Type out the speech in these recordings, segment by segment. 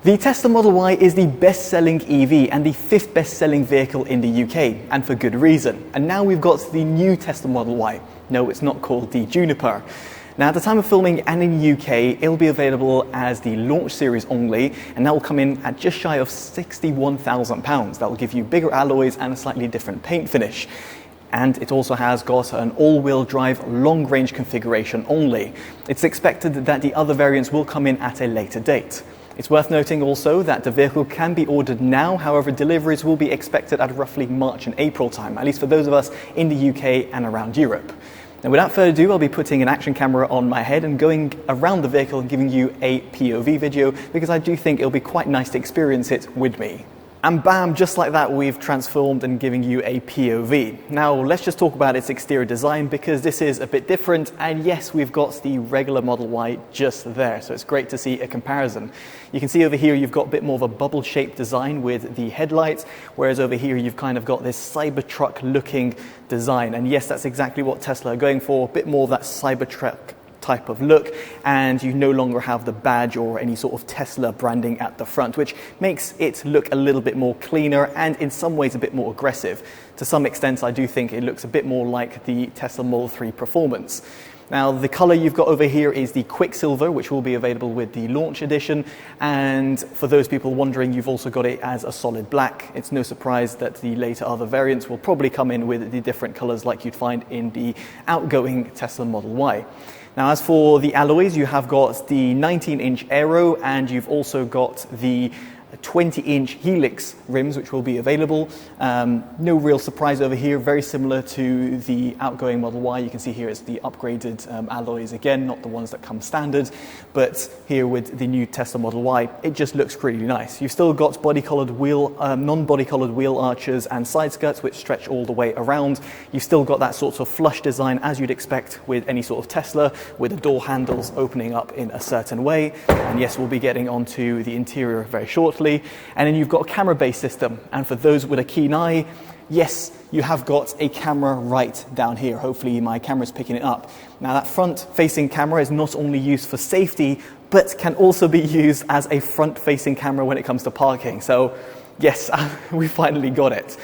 The Tesla Model Y is the best-selling EV and the 5th best-selling vehicle in the UK, and for good reason. And now we've got the new Tesla Model Y. No, it's not called the Juniper. Now, at the time of filming and in the UK, it'll be available as the launch series only, and that will come in at just shy of £61,000. That will give you bigger alloys and a slightly different paint finish. And it also has got an all-wheel drive long-range configuration only. It's expected that the other variants will come in at a later date. It's worth noting also that the vehicle can be ordered now, however deliveries will be expected at roughly March and April time, at least for those of us in the UK and around Europe. Now, without further ado, I'll be putting an action camera on my head and going around the vehicle and giving you a POV video, because I do think it'll be quite nice to experience it with me. And bam, just like that, we've transformed and giving you a POV. Now, let's just talk about its exterior design, because this is a bit different. And yes, we've got the regular Model Y just there, so it's great to see a comparison. You can see over here, you've got a bit more of a bubble-shaped design with the headlights, whereas over here, you've kind of got this Cybertruck-looking design. And yes, that's exactly what Tesla are going for, a bit more of that Cybertruck type of look, and you no longer have the badge or any sort of Tesla branding at the front, which makes it look a little bit more cleaner and in some ways a bit more aggressive. To some extent, I do think it looks a bit more like the Tesla Model 3 Performance. Now, the color you've got over here is the Quicksilver, which will be available with the launch edition. And for those people wondering, you've also got it as a solid black. It's no surprise that the later other variants will probably come in with the different colors like you'd find in the outgoing Tesla Model Y. Now, as for the alloys, you have got the 19-inch aero, and you've also got the 20-inch helix rims, which will be available. No real surprise over here, very similar to the outgoing Model Y. You can see here it's the upgraded alloys again, not the ones that come standard, but here with the new Tesla Model Y, it just looks really nice. You've still got body-colored wheel, non-body-colored wheel arches and side skirts, which stretch all the way around. You've still got that sort of flush design as you'd expect with any sort of Tesla, with the door handles opening up in a certain way. And yes, we'll be getting onto the interior very shortly. And then you've got a camera-based system, and for those with a keen eye, yes, you have got a camera right down here. Hopefully my camera's picking it up. Now, that front-facing camera is not only used for safety, but can also be used as a front-facing camera when it comes to parking. So yes, we finally got it.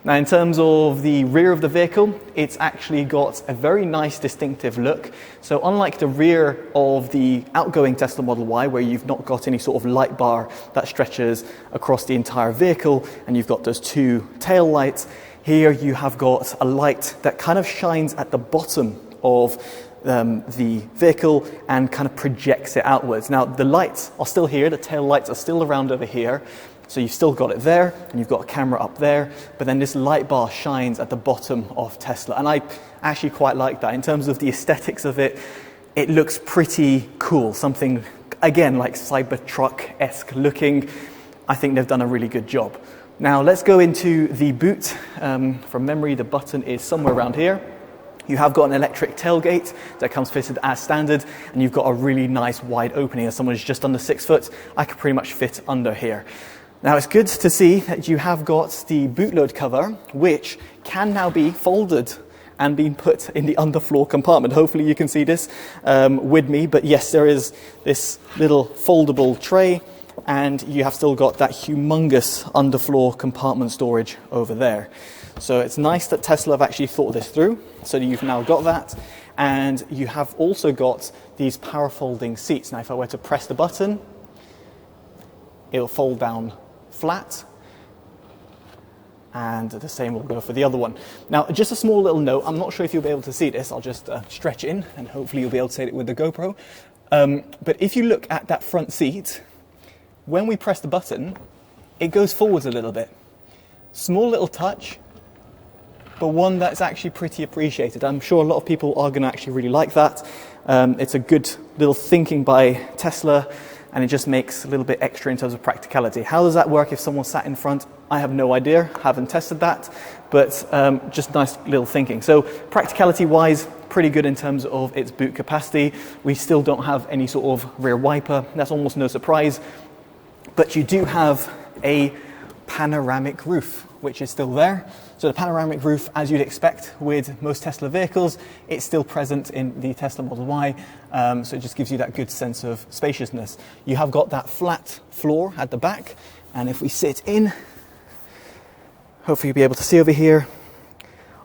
Now, in terms of the rear of the vehicle, it's actually got a very nice distinctive look. So unlike the rear of the outgoing Tesla Model Y, where you've not got any sort of light bar that stretches across the entire vehicle, and you've got those two tail lights, here you have got a light that kind of shines at the bottom of the vehicle and kind of projects it outwards. Now, the lights are still here, the tail lights are still around over here, so you've still got it there, and you've got a camera up there, but then this light bar shines at the bottom of Tesla. And I actually quite like that. In terms of the aesthetics of it, it looks pretty cool. Something, again, like Cybertruck-esque looking. I think they've done a really good job. Now, let's go into the boot. From memory, the button is somewhere around here. You have got an electric tailgate that comes fitted as standard, and you've got a really nice wide opening. As someone who's just under 6 foot, I could pretty much fit under here. Now, it's good to see that you have got the bootload cover, which can now be folded and being put in the underfloor compartment. Hopefully you can see this with me, but yes, there is this little foldable tray, and you have still got that humongous underfloor compartment storage over there. So it's nice that Tesla have actually thought this through, so you've now got that, and you have also got these power folding seats. Now, if I were to press the button, it'll fold down flat, and the same will go for the other one. Now, just a small little note, I'm not sure if you'll be able to see this. I'll just stretch in, and hopefully you'll be able to see it with the GoPro. But if you look at that front seat, when we press the button, it goes forwards a little bit. Small little touch, but one that's actually pretty appreciated. I'm sure a lot of people are going to actually really like that. It's a good little thinking by Tesla, and it just makes a little bit extra in terms of practicality. How does that work if someone sat in front? I have no idea, haven't tested that, but just nice little thinking. So practicality-wise, pretty good in terms of its boot capacity. We still don't have any sort of rear wiper. That's almost no surprise. But you do have a panoramic roof, which is still there. So the panoramic roof, as you'd expect with most Tesla vehicles, it's still present in the Tesla Model Y, so it just gives you that good sense of spaciousness. You have got that flat floor at the back, and if we sit in, hopefully you'll be able to see over here,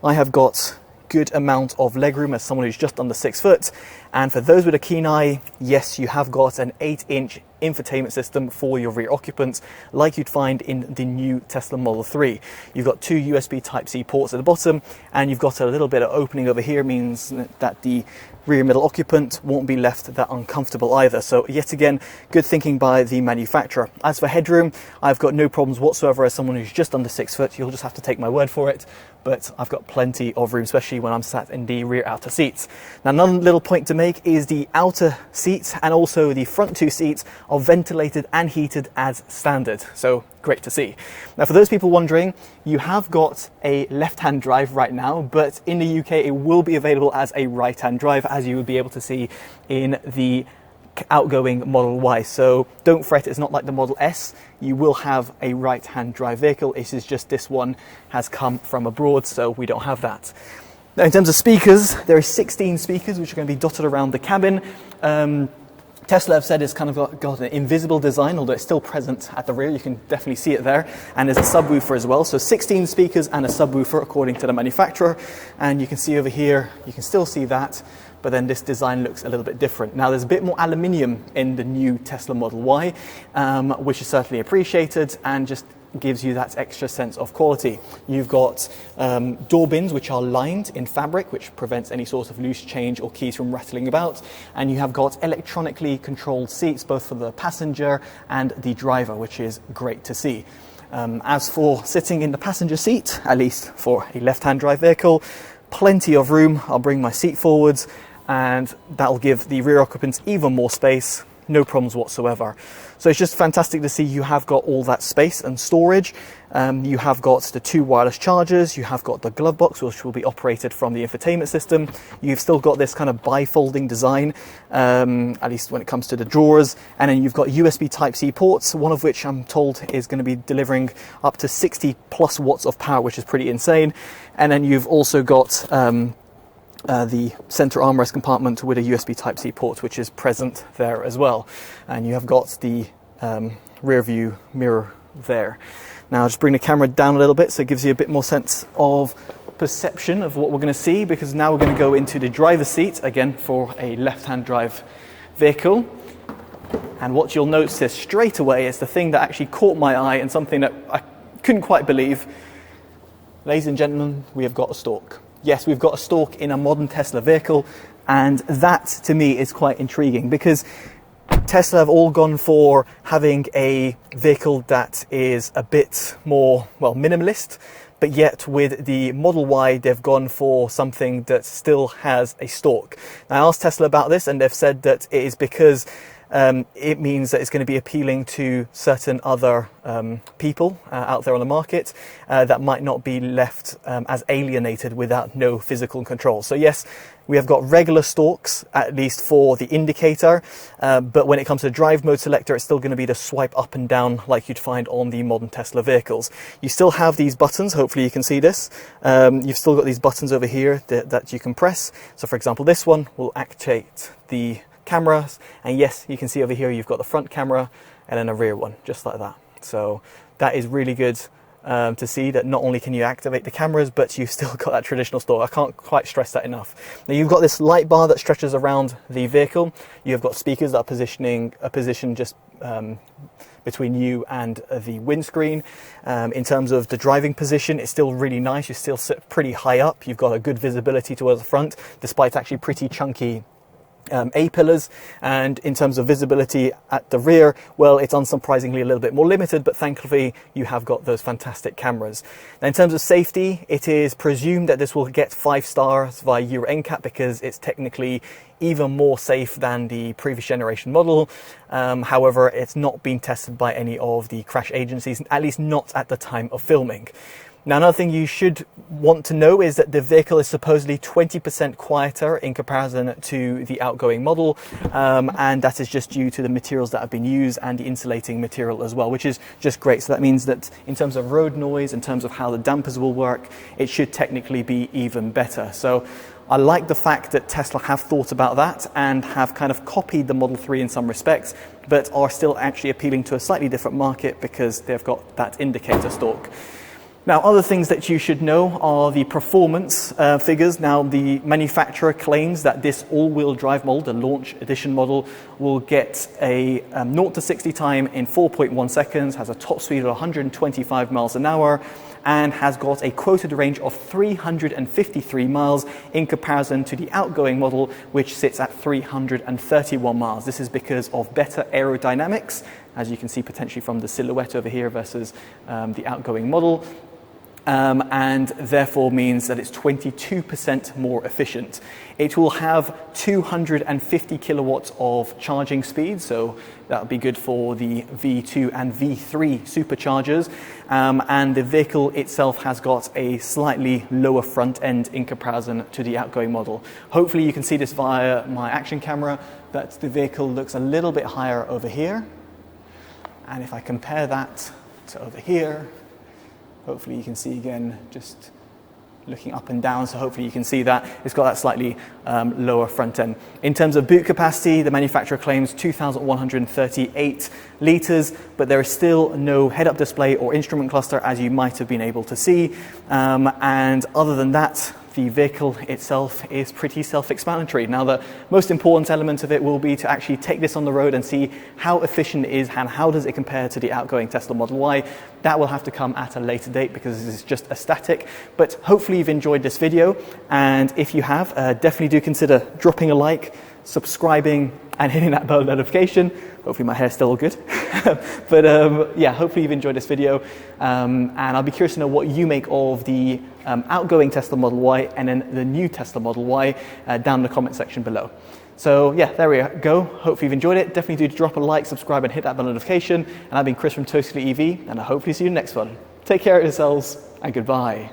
I have got good amount of legroom as someone who's just under 6 foot. And for those with a keen eye, yes, you have got an 8-inch infotainment system for your rear occupants, like you'd find in the new Tesla Model 3. You've got 2 USB Type-C ports at the bottom, and you've got a little bit of opening over here, means that the rear middle occupant won't be left that uncomfortable either. So yet again, good thinking by the manufacturer. As for headroom, I've got no problems whatsoever. As someone who's just under 6 foot, you'll just have to take my word for it, but I've got plenty of room, especially when I'm sat in the rear outer seats. Now, another little point to make is the outer seats and also the front 2 seats are ventilated and heated as standard, so great to see. Now, for those people wondering, you have got a left-hand drive right now, but in the UK it will be available as a right-hand drive, as you would be able to see in the outgoing Model Y. So don't fret, it's not like the Model S. You will have a right-hand drive vehicle. It is just this one has come from abroad, so we don't have that. Now, in terms of speakers, there are 16 speakers which are going to be dotted around the cabin. Tesla have said it's kind of got an invisible design, although it's still present at the rear. You can definitely see it there. And there's a subwoofer as well. So 16 speakers and a subwoofer according to the manufacturer. And you can see over here, you can still see that, but then this design looks a little bit different. Now, there's a bit more aluminium in the new Tesla Model Y, which is certainly appreciated and just gives you that extra sense of quality. You've got door bins which are lined in fabric, which prevents any sort of loose change or keys from rattling about, and you have got electronically controlled seats both for the passenger and the driver, which is great to see. As for sitting in the passenger seat, at least for a left-hand drive vehicle, plenty of room. I'll bring my seat forwards and that'll give the rear occupants even more space. No problems whatsoever. So it's just fantastic to see you have got all that space and storage. You have got the 2 wireless chargers, you have got the glove box, which will be operated from the infotainment system. You've still got this kind of bifolding design, at least when it comes to the drawers. And then you've got USB Type-C ports, one of which I'm told is going to be delivering up to 60 plus watts of power, which is pretty insane. And then you've also got the center armrest compartment with a USB Type-C port, which is present there as well. And you have got the rear view mirror there. Now I'll just bring the camera down a little bit so it gives you a bit more sense of perception of what we're going to see, because now we're going to go into the driver's seat again for a left-hand drive vehicle. And what you'll notice straight away is the thing that actually caught my eye and something that I couldn't quite believe. Ladies and gentlemen, we have got a stalk. Yes, we've got a stalk in a modern Tesla vehicle, and that to me is quite intriguing, because Tesla have all gone for having a vehicle that is a bit more, well, minimalist, but yet with the Model Y, they've gone for something that still has a stalk. Now, I asked Tesla about this, and they've said that it is because it means that it's going to be appealing to certain other people out there on the market that might not be left as alienated without no physical control. So yes, we have got regular stalks, at least for the indicator, but when it comes to drive mode selector, it's still going to be the swipe up and down like you'd find on the modern Tesla vehicles. You still have these buttons, hopefully you can see this. You've still got these buttons over here that you can press. So for example, this one will activate the cameras, and yes, you can see over here you've got the front camera and then a rear one, just like that. So that is really good to see that not only can you activate the cameras, but you've still got that traditional stalk. I can't quite stress that enough. Now you've got this light bar that stretches around the vehicle. You've got speakers that are positioned just between you and the windscreen. In terms of the driving position, it's still really nice. You still sit pretty high up. You've got a good visibility towards the front, despite actually pretty chunky A-pillars. And in terms of visibility at the rear, well, it's unsurprisingly a little bit more limited, but thankfully you have got those fantastic cameras. Now, in terms of safety, it is presumed that this will get 5 stars via Euro NCAP, because it's technically even more safe than the previous generation model. However, it's not been tested by any of the crash agencies, at least not at the time of filming. Now, another thing you should want to know is that the vehicle is supposedly 20% quieter in comparison to the outgoing model, and that is just due to the materials that have been used and the insulating material as well, which is just great. So that means that in terms of road noise, in terms of how the dampers will work, it should technically be even better. So I like the fact that Tesla have thought about that and have kind of copied the Model 3 in some respects, but are still actually appealing to a slightly different market because they've got that indicator stalk. Now, other things that you should know are the performance figures. Now, the manufacturer claims that this all-wheel drive model, the launch edition model, will get a 0 to 60 time in 4.1 seconds, has a top speed of 125 miles an hour, and has got a quoted range of 353 miles in comparison to the outgoing model, which sits at 331 miles. This is because of better aerodynamics, as you can see potentially from the silhouette over here versus the outgoing model. And therefore means that it's 22% more efficient. It will have 250 kilowatts of charging speed, so that would be good for the V2 and V3 superchargers. And the vehicle itself has got a slightly lower front end in comparison to the outgoing model. Hopefully you can see this via my action camera, that the vehicle looks a little bit higher over here. And if I compare that to over here, hopefully you can see again, just looking up and down, so hopefully you can see that it's got that slightly lower front end. In terms of boot capacity, the manufacturer claims 2,138 litres, but there is still no head-up display or instrument cluster, as you might have been able to see. And other than that, the vehicle itself is pretty self-explanatory. Now, the most important element of it will be to actually take this on the road and see how efficient it is and how does it compare to the outgoing Tesla Model Y. That will have to come at a later date because this is just a static. But hopefully you've enjoyed this video, and if you have, definitely do consider dropping a like, subscribing, and hitting that bell notification. Hopefully my hair's still all good. But yeah, hopefully you've enjoyed this video. And I'll be curious to know what you make of the outgoing Tesla Model Y and then the new Tesla Model Y down in the comment section below. So yeah, there we go. Hopefully you've enjoyed it. Definitely do drop a like, subscribe, and hit that bell notification. And I've been Chris from TotallyEV, and I hopefully see you in the next one. Take care of yourselves, and goodbye.